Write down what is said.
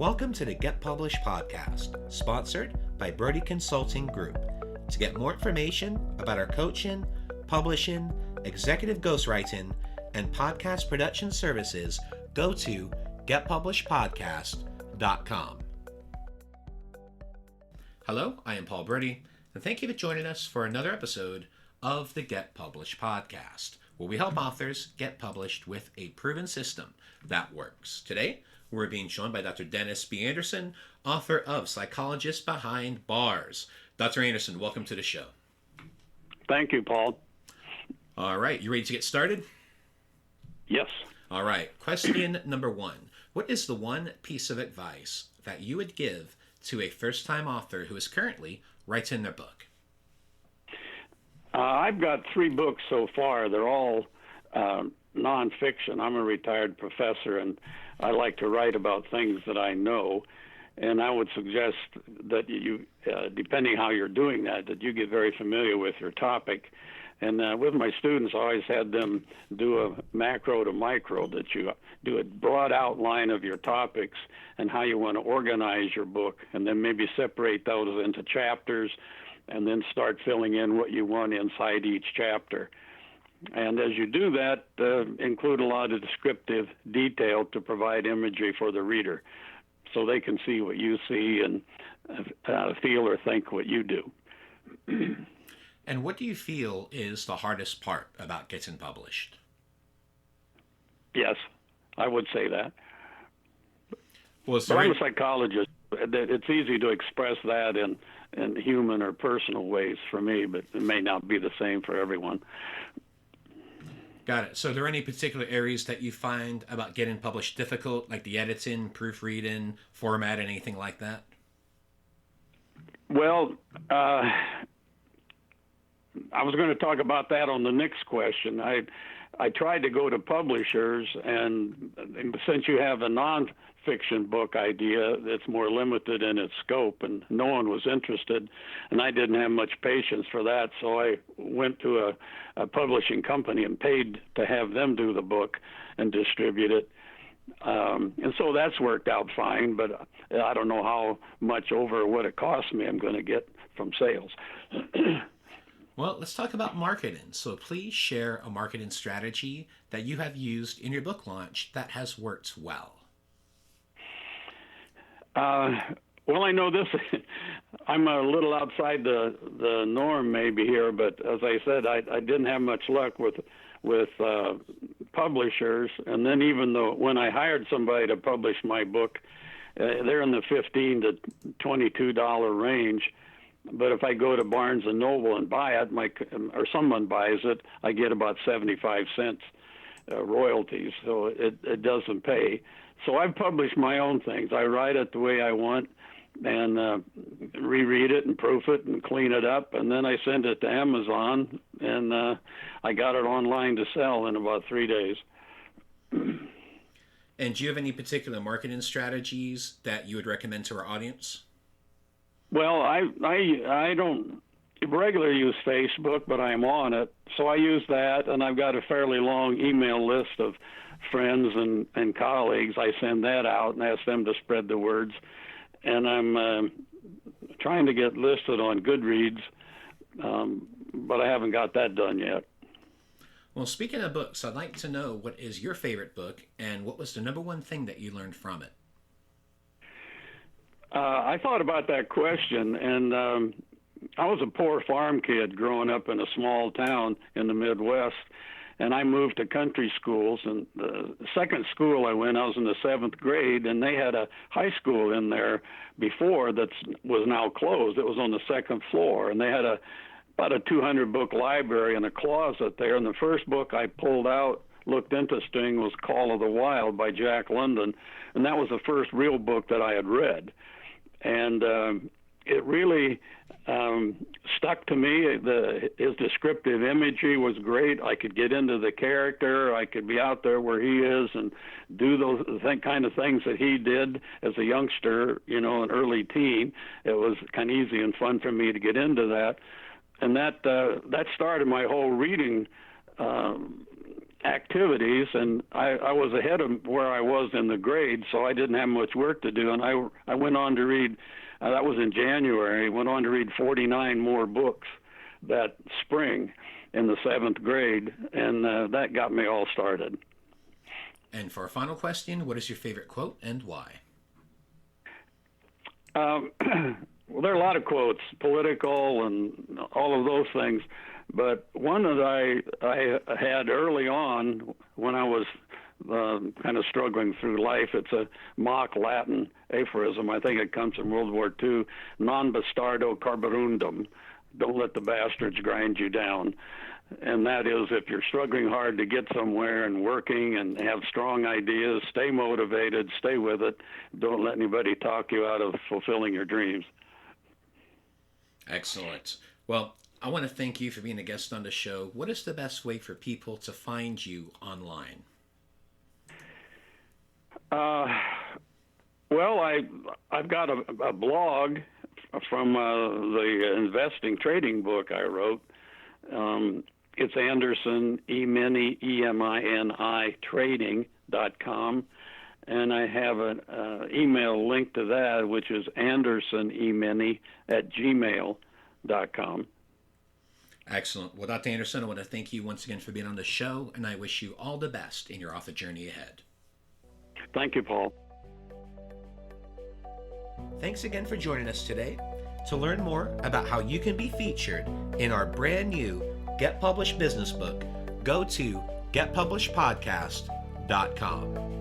Welcome to the Get Published podcast, sponsored by Brodie Consulting Group. To get more information about our coaching, publishing, executive ghostwriting, and podcast production services, go to getpublishedpodcast.com. Hello, I am Paul Brodie, and thank you for joining us for another episode of the Get Published podcast, where we help authors get published with a proven system that works. Today, we're being joined by Dr. Dennis B. Anderson, author of Psychologist Behind Bars. Dr. Anderson, welcome to the show. Thank you, Paul. All right, you ready to get started? Yes. All right, question number one. What is the one piece of advice that you would give to a first-time author who is currently writing their book? I've got 3 books so far. They're all nonfiction. I'm a retired professor, and I like to write about things that I know. And I would suggest that you, depending how you're doing that you get very familiar with your topic. And with my students, I always had them do a macro to micro, that you do a broad outline of your topics and how you want to organize your book, and then maybe separate those into chapters, and then start filling in what you want inside each chapter. And as you do that, include a lot of descriptive detail to provide imagery for the reader so they can see what you see and feel or think what you do. And what do you feel is the hardest part about getting published? Yes, I would say that. Well, but I'm a psychologist. It's easy to express that in human or personal ways for me, but it may not be the same for everyone. Got it. So are there any particular areas that you find about getting published difficult, like the editing, proofreading, format, anything like that? Well, I was going to talk about that on the next question. I tried to go to publishers, and since you have a nonfiction book idea, it's more limited in its scope, and no one was interested, and I didn't have much patience for that, so I went to a publishing company and paid to have them do the book and distribute it. And so that's worked out fine, but I don't know how much over what it cost me I'm going to get from sales. Well, let's talk about marketing. So please share a marketing strategy that you have used in your book launch that has worked well. Well, I know this. I'm a little outside the norm maybe here, but as I said, I didn't have much luck with publishers. And then even though when I hired somebody to publish my book, they're in the $15 to $22 range. But if I go to Barnes and Noble and buy it, or someone buys it, I get about 75 cents royalties. So it doesn't pay. So I've published my own things. I write it the way I want, and reread it and proof it and clean it up, and then I send it to Amazon, and I got it online to sell in about 3 days. And do you have any particular marketing strategies that you would recommend to our audience? Well, I don't regularly use Facebook, but I'm on it, so I use that, and I've got a fairly long email list of friends and colleagues. I send that out and ask them to spread the words, and I'm trying to get listed on Goodreads, but I haven't got that done yet. Well, speaking of books, I'd like to know what is your favorite book and what was the number one thing that you learned from it? I thought about that question, and I was a poor farm kid growing up in a small town in the Midwest, and I moved to country schools. And the second school I went, I was in the 7th grade, and they had a high school in there before that was now closed. It was on the 2nd floor, and they had about a 200-book library in a closet there. And the first book I pulled out looked interesting was Call of the Wild by Jack London, and that was the first real book that I had read. And it really stuck to me. His descriptive imagery was great. I could get into the character. I could be out there where he is and do those kind of things that he did as a youngster, an early teen. It was kind of easy and fun for me to get into that. And that started my whole reading activities, and I was ahead of where I was in the grade, so I didn't have much work to do. And I went on to read, that was in January, went on to read 49 more books that spring in the 7th grade, and that got me all started. And for our final question, what is your favorite quote and why? Well, there are a lot of quotes, political and all of those things, but one that I had early on when I was kind of struggling through life, it's a mock Latin aphorism. I think it comes from World War II, non bastardo carborundum, don't let the bastards grind you down. And that is, if you're struggling hard to get somewhere and working and have strong ideas, stay motivated, stay with it. Don't let anybody talk you out of fulfilling your dreams. Excellent. Well, I want to thank you for being a guest on the show. What is the best way for people to find you online? Well, I've got a blog from the investing trading book I wrote. It's Anderson, E-Mini trading.com. And I have an email link to that, which is andersonemini@gmail.com. Excellent. Well, Dr. Anderson, I want to thank you once again for being on the show, and I wish you all the best in your author journey ahead. Thank you, Paul. Thanks again for joining us today. To learn more about how you can be featured in our brand new Get Published business book, go to getpublishedpodcast.com.